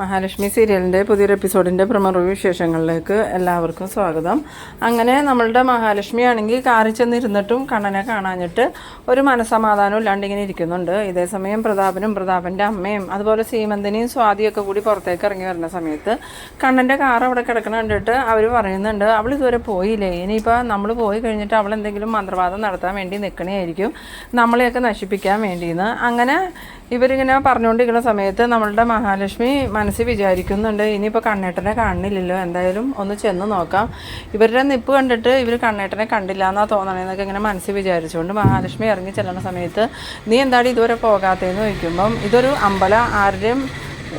മഹാലക്ഷ്മി സീരിയലിൻ്റെ പുതിയൊരു എപ്പിസോഡിൻ്റെ പ്രമോ വിശേഷങ്ങളിലേക്ക് എല്ലാവർക്കും സ്വാഗതം. അങ്ങനെ നമ്മളുടെ മഹാലക്ഷ്മി ആണെങ്കിൽ കാറിൽ ചെന്നിരുന്നിട്ടും കണ്ണനെ കാണാഞ്ഞിട്ട് ഒരു മനസ്സമാധാനം ഇല്ലാണ്ട് ഇങ്ങനെ ഇരിക്കുന്നുണ്ട്. ഇതേസമയം പ്രതാപൻ്റെ അമ്മയും അതുപോലെ സീമന്തിനെയും സ്വാതിയൊക്കെ കൂടി പുറത്തേക്ക് ഇറങ്ങി വരുന്ന സമയത്ത് കണ്ണൻ്റെ കാർ അവിടെ കിടക്കണ കണ്ടിട്ട് അവർ പറയുന്നുണ്ട്, അവൾ ഇതുവരെ പോയില്ലേ, ഇനിയിപ്പോൾ നമ്മൾ പോയി കഴിഞ്ഞിട്ട് അവൾ എന്തെങ്കിലും മന്ത്രവാദം നടത്താൻ വേണ്ടി നിൽക്കണേയായിരിക്കും, നമ്മളെയൊക്കെ നശിപ്പിക്കാൻ വേണ്ടിയെന്ന്. അങ്ങനെ ഇവരിങ്ങനെ പറഞ്ഞുകൊണ്ടിരിക്കുന്ന സമയത്ത് നമ്മളുടെ മഹാലക്ഷ്മി മനസ്സിൽ വിചാരിക്കുന്നുണ്ട്, ഇനിയിപ്പോൾ കണ്ണേട്ടനെ കാണുന്നില്ലല്ലോ, എന്തായാലും ഒന്ന് ചെന്ന് നോക്കാം. ഇവരുടെ നിപ്പ് കണ്ടിട്ട് ഇവർ കണ്ണേട്ടനെ കണ്ടില്ല എന്നാണ് തോന്നണേന്നൊക്കെ ഇങ്ങനെ മനസ്സിൽ വിചാരിച്ചുകൊണ്ട് മഹാലക്ഷ്മി ഇറങ്ങി ചെല്ലുന്ന സമയത്ത് നീ എന്താണ് ഇതുവരെ പോകാത്തതെന്ന് ചോദിക്കുമ്പം ഇതൊരു അമ്പലം, ആരുടെയും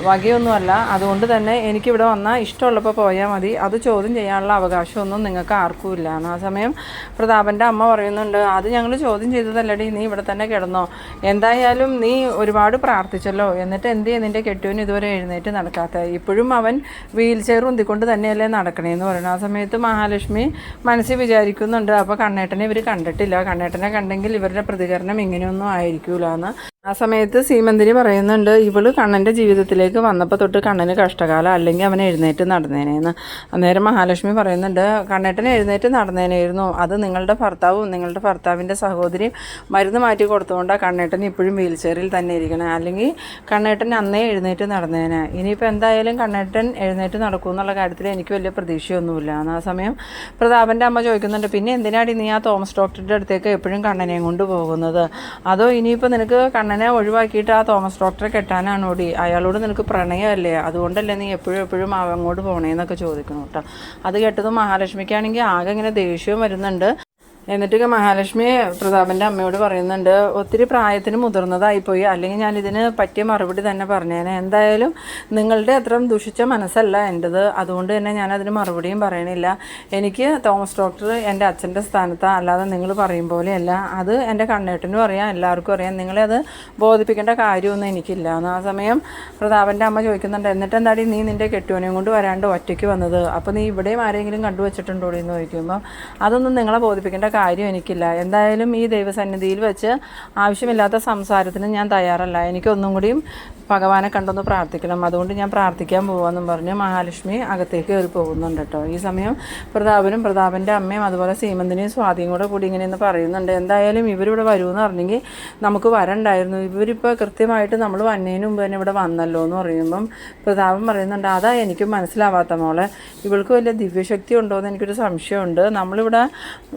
വകയൊന്നുമല്ല, അതുകൊണ്ട് തന്നെ എനിക്കിവിടെ വന്നാൽ ഇഷ്ടമുള്ളപ്പോൾ പോയാൽ മതി, അത് ചോദ്യം ചെയ്യാനുള്ള അവകാശമൊന്നും നിങ്ങൾക്ക് ആർക്കും ഇല്ല. ആ സമയം പ്രതാപൻ്റെ അമ്മ പറയുന്നുണ്ട്, അത് ഞങ്ങൾ ചോദ്യം ചെയ്തതല്ലടി, നീ ഇവിടെ തന്നെ കിടന്നോ, എന്തായാലും നീ ഒരുപാട് പ്രാർത്ഥിച്ചല്ലോ, എന്നിട്ട് എന്ത് നിൻ്റെ കെട്ടുവിന് ഇതുവരെ എഴുന്നേറ്റ് നടക്കാത്ത, ഇപ്പോഴും അവൻ വീൽ ചെയർ ഉന്തിക്കൊണ്ട് തന്നെയല്ലേ നടക്കണേന്ന് പറയുന്നത്. ആ സമയത്ത് മഹാലക്ഷ്മി മനസ്സിൽ വിചാരിക്കുന്നുണ്ട്, അപ്പോൾ കണ്ണേട്ടനെ ഇവർ കണ്ടിട്ടില്ല, കണ്ണേട്ടനെ കണ്ടെങ്കിൽ ഇവരുടെ പ്രതികരണം ഇങ്ങനെയൊന്നും ആയിരിക്കൂല എന്ന്. ആ സമയത്ത് സീമന്തിനി പറയുന്നുണ്ട്, ഇവള് കണ്ണൻ്റെ ജീവിതത്തിലേക്ക് വന്നപ്പോൾ തൊട്ട് കണ്ണന് കഷ്ടകാലം, അല്ലെങ്കിൽ അവൻ എഴുന്നേറ്റ് നടന്നേനേന്ന്. അന്നേരം മഹാലക്ഷ്മി പറയുന്നുണ്ട്, കണ്ണേട്ടൻ എഴുന്നേറ്റ് നടന്നേനായിരുന്നു, അത് നിങ്ങളുടെ ഭർത്താവും നിങ്ങളുടെ ഭർത്താവിൻ്റെ സഹോദരിയും മരുന്ന് മാറ്റി കൊടുത്തുകൊണ്ടാണ് കണ്ണേട്ടൻ ഇപ്പോഴും വീൽ ചെയറിൽ തന്നെ ഇരിക്കണേ, അല്ലെങ്കിൽ കണ്ണേട്ടൻ അന്നേ എഴുന്നേറ്റ് നടന്നേനെ. ഇനിയിപ്പോൾ എന്തായാലും കണ്ണേട്ടൻ എഴുന്നേറ്റ് നടക്കും എന്നുള്ള കാര്യത്തിൽ എനിക്ക് വലിയ പ്രതീക്ഷയൊന്നുമില്ല. ആ സമയം പ്രതാപൻ്റെ അമ്മ ചോദിക്കുന്നുണ്ട്, പിന്നെ എന്തിനാടി നീ ആ തോമസ് ഡോക്ടറുടെ അടുത്തേക്ക് എപ്പോഴും കണ്ണനെയും കൊണ്ട് പോകുന്നത്, അതോ ഇനിയിപ്പോൾ നിനക്ക് കണ്ണനെ ഒഴിവാക്കിയിട്ട് ആ തോമസ് ഡോക്ടറെ കെട്ടാനാണോടി, അയാളോട് നിനക്ക് പ്രണയമല്ലേ, അതുകൊണ്ടല്ലേ നീ എപ്പോഴും അങ്ങോട്ട് പോകണേന്നൊക്കെ ചോദിക്കണം കേട്ടോ. അത് കേട്ടതും മഹാലക്ഷ്മിക്കാണെങ്കിൽ ആകെ ഇങ്ങനെ ദേഷ്യവും വരുന്നുണ്ട്. എന്നിട്ട് മഹാലക്ഷ്മി പ്രതാപൻ്റെ അമ്മയോട് പറയുന്നുണ്ട്, ഒത്തിരി പ്രായത്തിന് മുതിർന്നതായിപ്പോയി, അല്ലെങ്കിൽ ഞാൻ ഇതിന് പറ്റിയ മറുപടി തന്നെ പറഞ്ഞേനെ, എന്തായാലും നിങ്ങളുടെ അത്രയും ദുഷിച്ച മനസ്സല്ല എൻ്റെത്, അതുകൊണ്ട് തന്നെ ഞാനതിന് മറുപടിയും പറയണില്ല. എനിക്ക് തോമസ് ഡോക്ടർ എൻ്റെ അച്ഛൻ്റെ സ്ഥാനത്താണ്, അല്ലാതെ നിങ്ങൾ പറയും പോലെയല്ല, അത് എൻ്റെ കണ്ണേട്ടനും അറിയാം, എല്ലാവർക്കും അറിയാം, നിങ്ങളെ അത് ബോധിപ്പിക്കേണ്ട കാര്യമൊന്നും എനിക്കില്ല. ആ സമയം പ്രതാപൻ്റെ അമ്മ ചോദിക്കുന്നുണ്ട്, എന്നിട്ട് എന്താടി നീ നിൻ്റെ കെട്ടുവനെയും കൊണ്ട് വരാണ്ട് ഒറ്റയ്ക്ക് വന്നത്, അപ്പോൾ നീ ഇവിടെയും ആരെങ്കിലും കണ്ടുവച്ചിട്ടുണ്ടോ എന്ന് ചോദിക്കുമ്പോൾ അതൊന്നും നിങ്ങളെ ബോധിപ്പിക്കേണ്ട കാര്യം എനിക്കില്ല, എന്തായാലും ഈ ദൈവസന്നിധിയിൽ വെച്ച് ആവശ്യമില്ലാത്ത സംസാരത്തിന് ഞാൻ തയ്യാറല്ല, എനിക്കൊന്നും കൂടിയും ഭഗവാനെ കണ്ടൊന്ന് പ്രാർത്ഥിക്കണം, അതുകൊണ്ട് ഞാൻ പ്രാർത്ഥിക്കാൻ പോകാമെന്നും പറഞ്ഞ് മഹാലക്ഷ്മി അകത്തേക്ക് കയറി പോകുന്നുണ്ട് കേട്ടോ. ഈ സമയം പ്രതാപൻ്റെ അമ്മയും അതുപോലെ സീമന്തിനെയും സ്വാതിയും കൂടി ഇങ്ങനെയെന്ന് പറയുന്നുണ്ട്, എന്തായാലും ഇവരിവിടെ വരുമെന്ന് പറഞ്ഞെങ്കിൽ നമുക്ക് വരണ്ടായിരുന്നു, ഇവരിപ്പോൾ കൃത്യമായിട്ട് നമ്മൾ വന്നതിന് മുമ്പ് തന്നെ ഇവിടെ വന്നല്ലോ എന്ന് പറയുമ്പം പ്രതാപൻ പറയുന്നുണ്ട്, അതാ എനിക്കും മനസ്സിലാവാത്ത മോളെ, ഇവൾക്ക് വലിയ ദിവ്യശക്തി ഉണ്ടോ എന്ന് എനിക്കൊരു സംശയമുണ്ട്, നമ്മളിവിടെ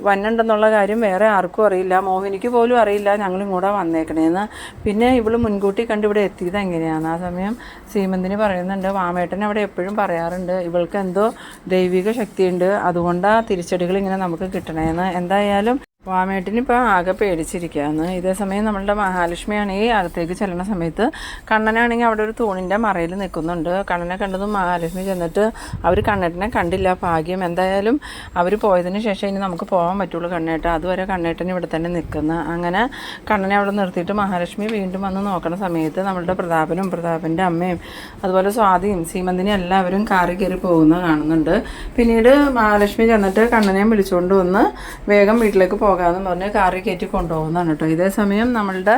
വന്നിട്ടുണ്ടെന്നുള്ള കാര്യം വേറെ ആർക്കും അറിയില്ല, മോഹിനിക്ക് പോലും അറിയില്ല ഞങ്ങളിങ്ങോട്ട് വന്നേക്കണേന്ന്, പിന്നെ ഇവൾ മുൻകൂട്ടി കണ്ട് ഇവിടെ എത്തിയത് എങ്ങനെയാണ്. ആ സമയം സീമന്തിന് പറയുന്നുണ്ട്, വാമേട്ടൻ അവിടെ എപ്പോഴും പറയാറുണ്ട് ഇവൾക്ക് എന്തോ ദൈവിക ശക്തിയുണ്ട്, അതുകൊണ്ടാണ് തിരിച്ചടികൾ ഇങ്ങനെ നമുക്ക് കിട്ടണേന്ന്. എന്തായാലും വാമേട്ടിനിപ്പോൾ ആകെ പേടിച്ചിരിക്കുകയാണ്. ഇതേസമയം നമ്മളുടെ മഹാലക്ഷ്മിയാണെങ്കിൽ അകത്തേക്ക് ചെല്ലുന്ന സമയത്ത് കണ്ണനാണെങ്കിൽ അവിടെ ഒരു തൂണിൻ്റെ മറയിൽ നിൽക്കുന്നുണ്ട്. കണ്ണനെ കണ്ടതും മഹാലക്ഷ്മി ചെന്നിട്ട് അവർ കണ്ണേട്ടനെ കണ്ടില്ല, ഭാഗ്യം, എന്തായാലും അവർ പോയതിന് ശേഷം ഇനി നമുക്ക് പോകാൻ പറ്റുള്ളൂ കണ്ണേട്ട, അതുവരെ കണ്ണേട്ടൻ ഇവിടെ തന്നെ നിൽക്കുന്ന. അങ്ങനെ കണ്ണനെ അവിടെ നിർത്തിയിട്ട് മഹാലക്ഷ്മി വീണ്ടും വന്ന് നോക്കുന്ന സമയത്ത് നമ്മളുടെ പ്രതാപൻ്റെ അമ്മയും അതുപോലെ സ്വാതിയും സീമന്തിനും എല്ലാവരും കാറി കയറി പോകുന്നത് കാണുന്നുണ്ട്. പിന്നീട് മഹാലക്ഷ്മി ചെന്നിട്ട് കണ്ണനെയും വിളിച്ചുകൊണ്ട് വന്ന് വേഗം വീട്ടിലേക്ക് പോകാമെന്ന് പറഞ്ഞ് കാറിൽ കയറ്റി കൊണ്ടുപോകുന്നതാണ് കേട്ടോ. ഇതേസമയം നമ്മളുടെ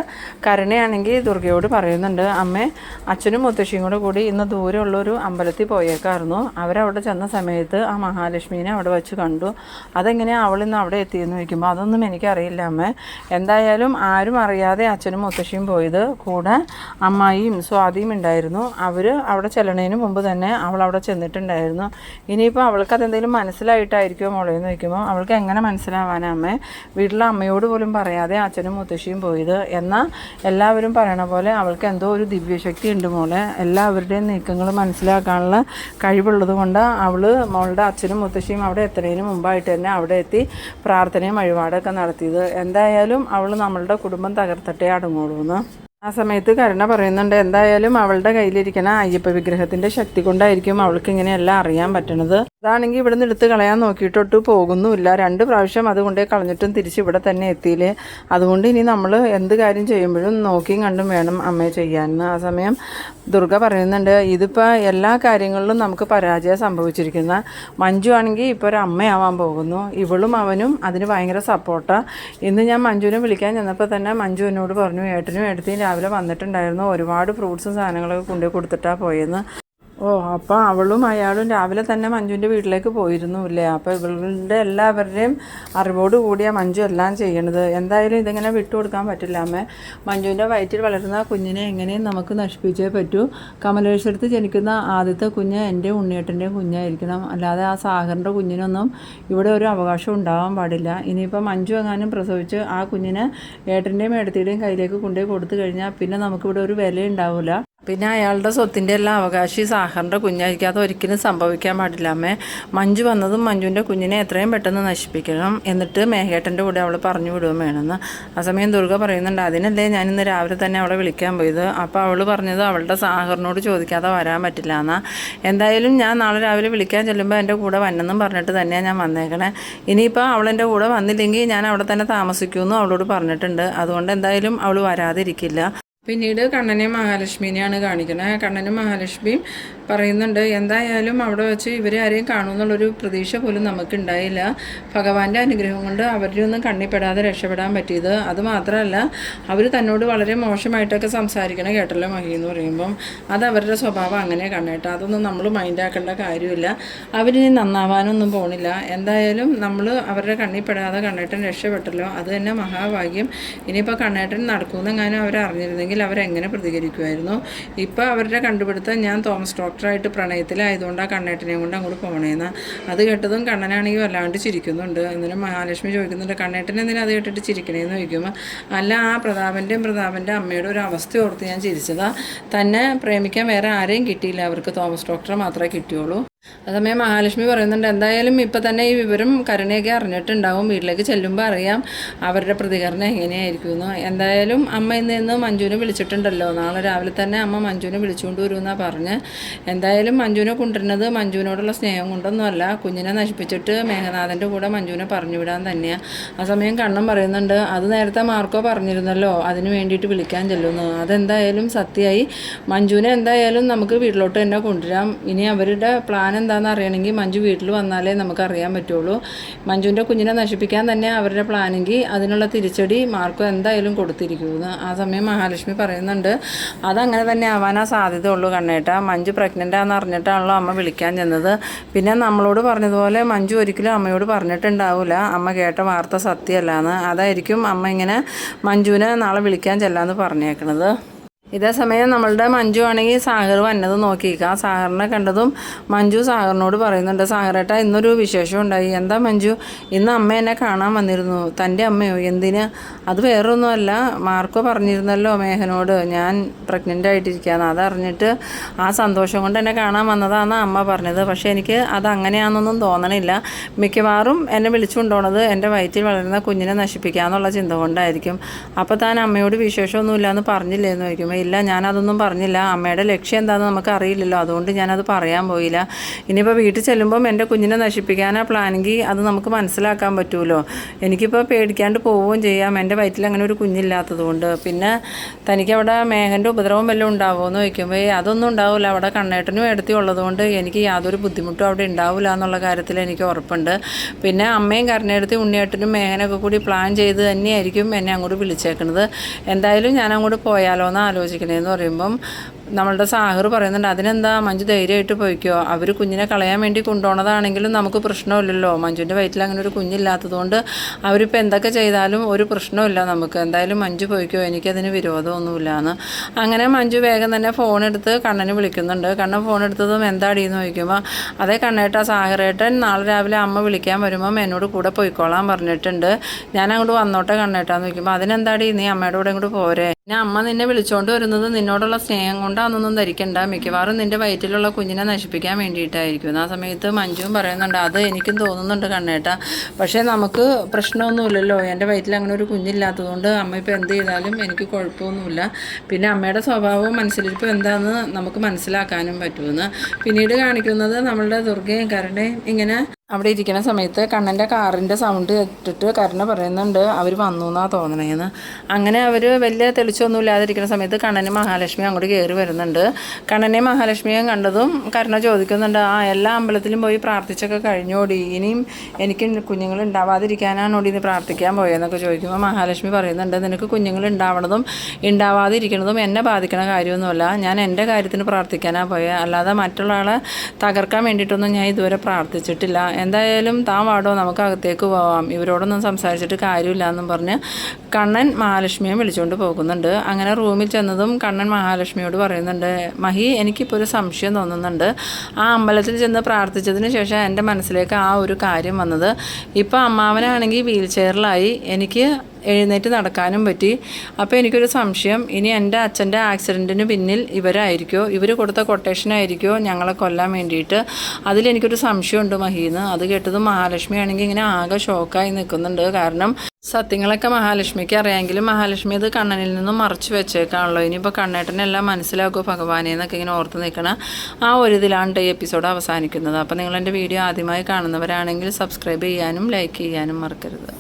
കരുണയാണെങ്കിൽ ദുർഗയോട് പറയുന്നുണ്ട്, അമ്മേ അച്ഛനും മുത്തശ്ശിയും കൂടി ഇന്ന് ദൂരമുള്ളൊരു അമ്പലത്തിൽ പോയേക്കായിരുന്നു, അവരവിടെ ചെന്ന സമയത്ത് ആ മഹാലക്ഷ്മീനെ അവിടെ വെച്ച് കണ്ടു, അതെങ്ങനെയാണ് അവളിന്ന് അവിടെ എത്തിയെന്ന് ചോദിക്കുമ്പോൾ അതൊന്നും എനിക്കറിയില്ല അമ്മേ, എന്തായാലും ആരും അറിയാതെ അച്ഛനും മുത്തശ്ശിയും പോയത്, കൂടെ അമ്മായിയും സ്വാതിയും ഉണ്ടായിരുന്നു, അവർ അവിടെ ചെല്ലണതിന് മുമ്പ് തന്നെ അവൾ അവിടെ ചെന്നിട്ടുണ്ടായിരുന്നു, ഇനിയിപ്പോൾ അവൾക്ക് അതെന്തെങ്കിലും മനസ്സിലായിട്ടായിരിക്കുമോ മോളെന്ന് ചോദിക്കുമ്പോൾ അവൾക്ക് എങ്ങനെ മനസ്സിലാവാനാ അമ്മേ, വീട്ടിലെ അമ്മയോട് പോലും പറയാതെ അച്ഛനും മുത്തശ്ശിയും പോയത്, എന്നാൽ എല്ലാവരും പറയണ പോലെ അവൾക്ക് എന്തോ ഒരു ദിവ്യശക്തി ഉണ്ട് മോളെ, എല്ലാവരുടെയും നീക്കങ്ങൾ മനസ്സിലാക്കാനുള്ള കഴിവുള്ളത് കൊണ്ട് അവൾ മോളുടെ അച്ഛനും മുത്തശ്ശിയും അവിടെ എത്തുന്നതിന് മുമ്പായിട്ട് തന്നെ അവിടെ എത്തി പ്രാർത്ഥനയും വഴിപാടൊക്കെ നടത്തിയത്, എന്തായാലും അവൾ നമ്മളുടെ കുടുംബം തകർത്തിട്ടേ അടങ്ങുള്ളൂ എന്ന്. ആ സമയത്ത് കരുണ പറയുന്നുണ്ട്, എന്തായാലും അവളുടെ കയ്യിലിരിക്കുന്ന അയ്യപ്പ വിഗ്രഹത്തിൻ്റെ ശക്തി കൊണ്ടായിരിക്കും അവൾക്ക് ഇങ്ങനെയെല്ലാം അറിയാൻ പറ്റണത്, അതാണെങ്കിൽ ഇവിടെ നിന്ന് എടുത്ത് കളയാൻ നോക്കിയിട്ടൊട്ട് പോകുന്നുമില്ല, 2 പ്രാവശ്യം അതുകൊണ്ടേ കളഞ്ഞിട്ടും തിരിച്ച് ഇവിടെ തന്നെ എത്തിയില്ലേ, അതുകൊണ്ട് ഇനി നമ്മൾ എന്ത് കാര്യം ചെയ്യുമ്പോഴും നോക്കിയും കണ്ടും വേണം അമ്മയെ ചെയ്യാമെന്ന്. ആ സമയം ദുർഗ പറയുന്നുണ്ട്, ഇതിപ്പോൾ എല്ലാ കാര്യങ്ങളിലും നമുക്ക് പരാജയം സംഭവിച്ചിരിക്കുന്ന, മഞ്ജു ആണെങ്കിൽ ഇപ്പോൾ ഒരു അമ്മയാവാൻ പോകുന്നു, ഇവളും അവനും അതിന് ഭയങ്കര സപ്പോർട്ടാണ്. ഇന്ന് ഞാൻ മഞ്ജുവിനെ വിളിക്കാൻ ചെന്നപ്പോൾ തന്നെ മഞ്ജു എന്നോട് പറഞ്ഞു, ഏട്ടനും ഏട്ടത്തിയും രാവിലെ വന്നിട്ടുണ്ടായിരുന്നു, ഒരുപാട് ഫ്രൂട്ട്സും സാധനങ്ങളൊക്കെ കൊണ്ടുപോയി കൊടുത്തിട്ടാണ് പോയെന്ന്, ഓ, അപ്പോൾ അവളും അയാളും രാവിലെ തന്നെ മഞ്ജുവിൻ്റെ വീട്ടിലേക്ക് പോയിരുന്നു അല്ലേ? അപ്പോൾ ഇവളുടെ എല്ലാവരുടെയും അറിവോട് കൂടിയാണ് മഞ്ജു എല്ലാം ചെയ്യണത്. എന്തായാലും ഇതിങ്ങനെ വിട്ടുകൊടുക്കാൻ പറ്റില്ല അമ്മേ. മഞ്ജുവിൻ്റെ വയറ്റിൽ വളരുന്ന കുഞ്ഞിനെ എങ്ങനെയും നമുക്ക് നശിപ്പിച്ചേ പറ്റൂ. കമലേശ്വരത്ത് ജനിക്കുന്ന ആദ്യത്തെ കുഞ്ഞ് എൻ്റെ ഉണ്ണിയേട്ടൻ്റെയും കുഞ്ഞായിരിക്കണം. അല്ലാതെ ആ സാഗറിൻ്റെ കുഞ്ഞിനൊന്നും ഇവിടെ ഒരു അവകാശം ഉണ്ടാവാൻ പാടില്ല. ഇനിയിപ്പോൾ മഞ്ജു എങ്ങാനും പ്രസവിച്ച് ആ കുഞ്ഞിനെ ഏട്ടൻ്റെയും ഏടത്തിയുടെയും കയ്യിലേക്ക് കൊണ്ടുപോയി കൊടുത്തു കഴിഞ്ഞാൽ പിന്നെ നമുക്കിവിടെ ഒരു വില ഉണ്ടാവില്ല. പിന്നെ അയാളുടെ സ്വത്തിൻ്റെ എല്ലാം അവകാശി സാഗറിൻ്റെ കുഞ്ഞായിരിക്കും. അത് ഒരിക്കലും സംഭവിക്കാൻ പാടില്ല അമ്മേ. മഞ്ജു വന്നതും മഞ്ജുവിൻ്റെ കുഞ്ഞിനെ എത്രയും പെട്ടെന്ന് നശിപ്പിക്കണം. എന്നിട്ട് മേഘേട്ടൻ്റെ കൂടെ അവൾ പറഞ്ഞു വിടുകയും വേണമെന്ന്. ആ സമയം ദുർഗ പറയുന്നുണ്ട്, അതിനല്ലേ ഞാനിന്ന് രാവിലെ തന്നെ അവളെ വിളിക്കാൻ പോയത്. അപ്പോൾ അവൾ പറഞ്ഞത് അവളുടെ സാഗറിനോട് ചോദിക്കാതെ വരാൻ പറ്റില്ല എന്നാ. എന്തായാലും ഞാൻ നാളെ രാവിലെ വിളിക്കാൻ ചെല്ലുമ്പോൾ എൻ്റെ കൂടെ വന്നെന്നും പറഞ്ഞിട്ട് തന്നെയാണ് ഞാൻ വന്നേക്കണേ. ഇനിയിപ്പോൾ അവളെൻ്റെ കൂടെ വന്നില്ലെങ്കിൽ ഞാൻ അവിടെ തന്നെ താമസിക്കുമെന്നും അവളോട് പറഞ്ഞിട്ടുണ്ട്. അതുകൊണ്ട് എന്തായാലും അവൾ വരാതിരിക്കില്ല. പിന്നീട് കണ്ണനെയും മഹാലക്ഷ്മിനെയാണ് കാണിക്കുന്നത്. കണ്ണനും മഹാലക്ഷ്മിയും പറയുന്നുണ്ട്, എന്തായാലും അവിടെ വെച്ച് ഇവരെ ആരെയും കാണുമെന്നുള്ളൊരു പ്രതീക്ഷ പോലും നമുക്കുണ്ടായില്ല. ഭഗവാന്റെ അനുഗ്രഹം കൊണ്ട് അവരുടെ ഒന്നും കണ്ണിപ്പെടാതെ രക്ഷപ്പെടാൻ പറ്റിയത്. അതുമാത്രമല്ല, അവർ തന്നോട് വളരെ മോശമായിട്ടൊക്കെ സംസാരിക്കണ കേട്ടല്ലോ മഹി എന്ന് പറയുമ്പം അത് അവരുടെ സ്വഭാവം അങ്ങനെ കണ്ണേട്ട. അതൊന്നും നമ്മൾ മൈൻഡാക്കേണ്ട കാര്യമില്ല. അവരിനി നന്നാവാനൊന്നും പോണില്ല. എന്തായാലും നമ്മൾ അവരുടെ കണ്ണിപ്പെടാതെ കണ്ണേട്ടൻ രക്ഷപ്പെട്ടല്ലോ, അത് തന്നെ മഹാഭാഗ്യം. ഇനിയിപ്പോൾ കണ്ണേട്ടൻ നടക്കുമെന്നെങ്ങാനും അവരറിഞ്ഞിരുന്നെങ്കിൽ അവരെങ്ങനെ പ്രതികരിക്കുമായിരുന്നു. ഇപ്പോൾ അവരുടെ കണ്ടുപിടുത്തം ഞാൻ തോമസ് ഡോക്ടറായിട്ട് പ്രണയത്തിലായതുകൊണ്ടാണ് കണ്ണേട്ടനെയും കൊണ്ട് അങ്ങോട്ട് പോകണേന്ന്. അത് കേട്ടതും കണ്ണനാണെങ്കിൽ വല്ലാണ്ട് ചിരിക്കുന്നുണ്ട്. എന്നിട്ട് മഹാലക്ഷ്മി ചോദിക്കുന്നുണ്ട്, കണ്ണേട്ടൻ എന്തിനാ അത് കേട്ടിട്ട് ചിരിക്കണേന്ന് ചോദിക്കുമ്പോൾ, അല്ല, ആ പ്രതാപൻ്റെ അമ്മയുടെ ഒരു അവസ്ഥ ഓർത്ത് ഞാൻ ചിരിച്ചതാ. തന്നെ പ്രേമിക്കാൻ വേറെ ആരെയും കിട്ടിയില്ല, അവർക്ക് തോമസ് ഡോക്ടറെ മാത്രമേ കിട്ടിയുള്ളൂ. അതേസമയം മഹാലക്ഷ്മി പറയുന്നുണ്ട്, എന്തായാലും ഇപ്പം തന്നെ ഈ വിവരം കരുണയൊക്കെ അറിഞ്ഞിട്ടുണ്ടാവും. വീട്ടിലേക്ക് ചെല്ലുമ്പോൾ അറിയാം അവരുടെ പ്രതികരണം എങ്ങനെയായിരിക്കുമെന്ന്. എന്തായാലും അമ്മ ഇന്ന് മഞ്ജുവിനെ വിളിച്ചിട്ടുണ്ടല്ലോ, നാളെ രാവിലെ തന്നെ അമ്മ മഞ്ജുവിനെ വിളിച്ചുകൊണ്ട് വരുമെന്നാണ് പറഞ്ഞ്. എന്തായാലും മഞ്ജുവിനെ കൊണ്ടുവരുന്നത് മഞ്ജുവിനോടുള്ള സ്നേഹം കൊണ്ടൊന്നുമല്ല, കുഞ്ഞിനെ നശിപ്പിച്ചിട്ട് മേഘനാഥൻ്റെ കൂടെ മഞ്ജുവിനെ പറഞ്ഞു വിടാൻ തന്നെയാണ്. ആ സമയം കണ്ണൻ പറയുന്നുണ്ട്, അത് നേരത്തെ മാർക്കോ പറഞ്ഞിരുന്നല്ലോ അതിന് വേണ്ടിയിട്ട് വിളിക്കാൻ ചെല്ലുന്നു. അതെന്തായാലും സത്യമായി. മഞ്ജുവിനെ എന്തായാലും നമുക്ക് വീട്ടിലോട്ട് തന്നെ കൊണ്ടുവരാം. ഇനി അവരുടെ പ്ലാൻ എന്താണെന്ന് അറിയണമെങ്കിൽ മഞ്ജു വീട്ടിൽ വന്നാലേ നമുക്കറിയാൻ പറ്റുള്ളൂ. മഞ്ജുവിൻ്റെ കുഞ്ഞിനെ നശിപ്പിക്കാൻ തന്നെ അവരുടെ പ്ലാനെങ്കിൽ അതിനുള്ള തിരിച്ചടി മാർക്കോ എന്തായാലും കൊടുത്തിരിക്കുമെന്ന്. ആ സമയം മഹാലക്ഷ്മി പറയുന്നുണ്ട്, അതങ്ങനെ തന്നെ ആവാനാ സാധ്യത ഉള്ളൂ കണ്ണേട്ട. മഞ്ജു പ്രഗ്നൻ്റാന്ന് അറിഞ്ഞിട്ടാണല്ലോ അമ്മ വിളിക്കാൻ ചെന്നത്. പിന്നെ നമ്മളോട് പറഞ്ഞതുപോലെ മഞ്ജു ഒരിക്കലും അമ്മയോട് പറഞ്ഞിട്ടുണ്ടാവില്ല അമ്മ കേട്ട വാർത്ത സത്യമല്ലാന്ന്. അതായിരിക്കും അമ്മ ഇങ്ങനെ മഞ്ജുവിനെ നാളെ വിളിക്കാൻ ചെല്ലാന്ന് പറഞ്ഞേക്കണത്. ഇതേ സമയം നമ്മളുടെ മഞ്ജു ആണെങ്കിൽ സാഗർ വന്നത് നോക്കിയിരിക്കുക. സാഗറിനെ കണ്ടതും മഞ്ജു സാഗറിനോട് പറയുന്നുണ്ട്, സാഗരേട്ട ഇന്നൊരു വിശേഷം ഉണ്ടായി. എന്താ മഞ്ജു, ഇന്ന് അമ്മ എന്നെ കാണാൻ വന്നിരുന്നു. തൻ്റെ അമ്മയോ? എന്തിന്? അത് വേറൊന്നുമല്ല, മാർക്കോ പറഞ്ഞിരുന്നല്ലോ മേഘനോട് ഞാൻ പ്രഗ്നൻ്റ് ആയിട്ടിരിക്കുകയെന്ന്. അതറിഞ്ഞിട്ട് ആ സന്തോഷം കൊണ്ട് എന്നെ കാണാൻ വന്നതാണെന്ന് അമ്മ പറഞ്ഞത്. പക്ഷേ എനിക്ക് അത് അങ്ങനെയാണെന്നൊന്നും തോന്നണില്ല. മിക്കവാറും എന്നെ വിളിച്ചുകൊണ്ടുപോണത് എൻ്റെ വയറ്റിൽ വളരുന്ന കുഞ്ഞിനെ നശിപ്പിക്കാമെന്നുള്ള ചിന്ത കൊണ്ടായിരിക്കും. അപ്പോൾ താൻ അമ്മയോട് വിശേഷമൊന്നുമില്ല എന്ന് പറഞ്ഞില്ലേന്ന് ചോദിക്കുമ്പോൾ, ഇല്ല, ഞാനതൊന്നും പറഞ്ഞില്ല. അമ്മയുടെ ലക്ഷ്യം എന്താണെന്ന് നമുക്ക് അറിയില്ലല്ലോ, അതുകൊണ്ട് ഞാനത് പറയാൻ പോയില്ല. ഇനിയിപ്പോൾ വീട്ടിൽ ചെല്ലുമ്പം എൻ്റെ കുഞ്ഞിനെ നശിപ്പിക്കാനാണ് പ്ലാനെങ്കിൽ അത് നമുക്ക് മനസ്സിലാക്കാൻ പറ്റുമല്ലോ. എനിക്കിപ്പോൾ പേടിക്കാണ്ട് പോവുകയും ചെയ്യാം, എൻ്റെ വയറ്റിൽ അങ്ങനെ ഒരു കുഞ്ഞില്ലാത്തത് കൊണ്ട്. പിന്നെ തനിക്കവിടെ മേഘൻ്റെ ഉപദ്രവം വല്ലതും ഉണ്ടാവുമോ എന്ന് ചോദിക്കുമ്പോൾ, അതൊന്നും ഉണ്ടാവില്ല. അവിടെ കണ്ണേട്ടനും എടുത്തി ഉള്ളതുകൊണ്ട് എനിക്ക് യാതൊരു ബുദ്ധിമുട്ടും അവിടെ ഉണ്ടാവില്ല എന്നുള്ള കാര്യത്തിൽ എനിക്ക് ഉറപ്പുണ്ട്. പിന്നെ അമ്മയും കരുണയെടുത്തി ഉണ്ണിയേട്ടനും മേഘനൊക്കെ കൂടി പ്ലാൻ ചെയ്ത് തന്നെയായിരിക്കും എന്നെ അങ്ങോട്ട് വിളിച്ചേക്കുന്നത്. എന്തായാലും ഞാൻ അങ്ങോട്ട് പോയാലോ എന്ന് ആലോചിക്കണേന്ന് പറയുമ്പം നമ്മളുടെ സാഗർ പറയുന്നുണ്ട്, അതിനെന്താ മഞ്ജു ധൈര്യമായിട്ട് പോയിക്കോ. അവർ കുഞ്ഞിനെ കളയാൻ വേണ്ടി കൊണ്ടുപോകുന്നതാണെങ്കിലും നമുക്ക് പ്രശ്നമില്ലല്ലോ. മഞ്ജുവിൻ്റെ വയറ്റിൽ അങ്ങനെ ഒരു കുഞ്ഞില്ലാത്തതുകൊണ്ട് അവരിപ്പോൾ എന്തൊക്കെ ചെയ്താലും ഒരു പ്രശ്നമില്ല നമുക്ക്. എന്തായാലും മഞ്ജു പോയിക്കോ, എനിക്കതിന് വിരോധമൊന്നുമില്ലാന്ന്. അങ്ങനെ മഞ്ജു വേഗം തന്നെ ഫോണെടുത്ത് കണ്ണനെ വിളിക്കുന്നുണ്ട്. കണ്ണൻ ഫോൺ എടുത്തതും എന്താടീന്ന് ചോദിക്കുമ്പോൾ, അതേ കണ്ണേട്ടാ, സാഗരേട്ടൻ നാളെ രാവിലെ അമ്മ വിളിക്കാൻ വരുമ്പം എന്നോട് കൂടെ പോയിക്കോളാൻ പറഞ്ഞിട്ടുണ്ട്. ഞാൻ അങ്ങോട്ട് വന്നോട്ടെ കണ്ണേട്ടാന്ന് ചോദിക്കുമ്പോൾ, അതിനെന്താടി നീ അമ്മയുടെ കൂടെ ഇങ്ങോട്ട് പോരെ. പിന്നെ അമ്മ നിന്നെ വിളിച്ചുകൊണ്ട് വരുന്നത് നിന്നോടുള്ള സ്നേഹം കൊണ്ടാണെന്നൊന്നും ധരിക്കണ്ട, മിക്കവാറും നിൻ്റെ വയറ്റിലുള്ള കുഞ്ഞിനെ നശിപ്പിക്കാൻ വേണ്ടിയിട്ടായിരിക്കും. ആ സമയത്ത് മഞ്ജുവും പറയുന്നുണ്ട്, അത് എനിക്കും തോന്നുന്നുണ്ട് കണ്ണേട്ട. പക്ഷേ നമുക്ക് പ്രശ്നമൊന്നുമില്ലല്ലോ, എൻ്റെ വയറ്റിൽ അങ്ങനെ ഒരു കുഞ്ഞില്ലാത്തതുകൊണ്ട് അമ്മ ഇപ്പോൾ എന്ത് ചെയ്താലും എനിക്ക് കുഴപ്പമൊന്നുമില്ല. പിന്നെ അമ്മയുടെ സ്വഭാവവും മനസ്സിലിരിപ്പും എന്താണെന്ന് നമുക്ക് മനസ്സിലാക്കാനും പറ്റുമെന്ന്. പിന്നീട് കാണിക്കുന്നത് നമ്മളുടെ ദുർഗയും കരുണയും ഇങ്ങനെ അവിടെ ഇരിക്കുന്ന സമയത്ത് കണ്ണൻ്റെ കാറിൻ്റെ സൗണ്ട് കേട്ടിട്ട് കരുണ പറയുന്നുണ്ട് അവർ വന്നു എന്നാണ് തോന്നണേന്ന്. അങ്ങനെ അവർ വലിയ തെളിച്ചൊന്നും ഇല്ലാതിരിക്കുന്ന സമയത്ത് കണ്ണനും മഹാലക്ഷ്മി അങ്ങോട്ട് കയറി വരുന്നുണ്ട്. കണ്ണനെയും മഹാലക്ഷ്മിയെയും കണ്ടതും കരുണ ചോദിക്കുന്നുണ്ട്, എല്ലാ അമ്പലത്തിലും പോയി പ്രാർത്ഥിച്ചൊക്കെ കഴിഞ്ഞോടി, ഇനിയും എനിക്ക് കുഞ്ഞുങ്ങൾ ഉണ്ടാവാതിരിക്കാനാണോടി ഇത് പ്രാർത്ഥിക്കാൻ പോയെന്നൊക്കെ ചോദിക്കുമ്പോൾ മഹാലക്ഷ്മി പറയുന്നുണ്ട്, നിനക്ക് കുഞ്ഞുങ്ങൾ ഉണ്ടാവണതും ഉണ്ടാവാതിരിക്കണതും എന്നെ ബാധിക്കണ കാര്യമൊന്നുമല്ല, ഞാൻ എൻ്റെ കാര്യത്തിന് പ്രാർത്ഥിക്കാനാണ് പോയത്, അല്ലാതെ മറ്റുള്ള ആളെ തകർക്കാൻ വേണ്ടിയിട്ടൊന്നും ഞാൻ ഇതുവരെ പ്രാർത്ഥിച്ചിട്ടില്ല. എന്തായാലും താൻ വാടോ, നമുക്ക് അകത്തേക്ക് പോവാം, ഇവരോടൊന്നും സംസാരിച്ചിട്ട് കാര്യമില്ല എന്നും പറഞ്ഞ് കണ്ണൻ മഹാലക്ഷ്മിയെ വിളിച്ചുകൊണ്ട് പോകുന്നുണ്ട്. അങ്ങനെ റൂമിൽ ചെന്നതും കണ്ണൻ മഹാലക്ഷ്മിയോട് പറയുന്നുണ്ട്, മഹി എനിക്കിപ്പോൾ ഒരു സംശയം തോന്നുന്നുണ്ട്. ആ അമ്പലത്തിൽ ചെന്ന് പ്രാർത്ഥിച്ചതിന് ശേഷം എൻ്റെ മനസ്സിലേക്ക് ആ ഒരു കാര്യം വന്നത്, ഇപ്പോൾ അമ്മാവനാണെങ്കിൽ വീൽ ചെയറിലായി, എനിക്ക് എഴുന്നേറ്റ് നടക്കാനും പറ്റി. അപ്പോൾ എനിക്കൊരു സംശയം, ഇനി എൻ്റെ അച്ഛൻ്റെ ആക്സിഡൻറ്റിന് പിന്നിൽ ഇവരായിരിക്കുമോ, ഇവർ കൊടുത്ത കൊട്ടേഷനായിരിക്കുമോ ഞങ്ങളെ കൊല്ലാൻ വേണ്ടിയിട്ട്. അതിലെനിക്കൊരു സംശയമുണ്ട് മഹീന്ന്. അത് കേട്ടതും മഹാലക്ഷ്മി ആണെങ്കിൽ ഇങ്ങനെ ആകെ ഷോക്കായി നിൽക്കുന്നുണ്ട്. കാരണം സത്യങ്ങളൊക്കെ മഹാലക്ഷ്മിക്ക് അറിയാമെങ്കിലും മഹാലക്ഷ്മി അത് കണ്ണനിൽ നിന്നും മറച്ചു വെച്ചേക്കാണല്ലോ. ഇനിയിപ്പോൾ കണ്ണേട്ടനെല്ലാം മനസ്സിലാക്കുമോ ഭഗവാനെ എന്നൊക്കെ ഇങ്ങനെ ഓർത്ത് നിൽക്കണം. ആ ഒരു ഇതിലാണ് ഈ എപ്പിസോഡ് അവസാനിക്കുന്നത്. അപ്പോൾ നിങ്ങൾ എൻ്റെ വീഡിയോ ആദ്യമായി കാണുന്നവരാണെങ്കിൽ സബ്സ്ക്രൈബ് ചെയ്യാനും ലൈക്ക് ചെയ്യാനും മറക്കരുത്.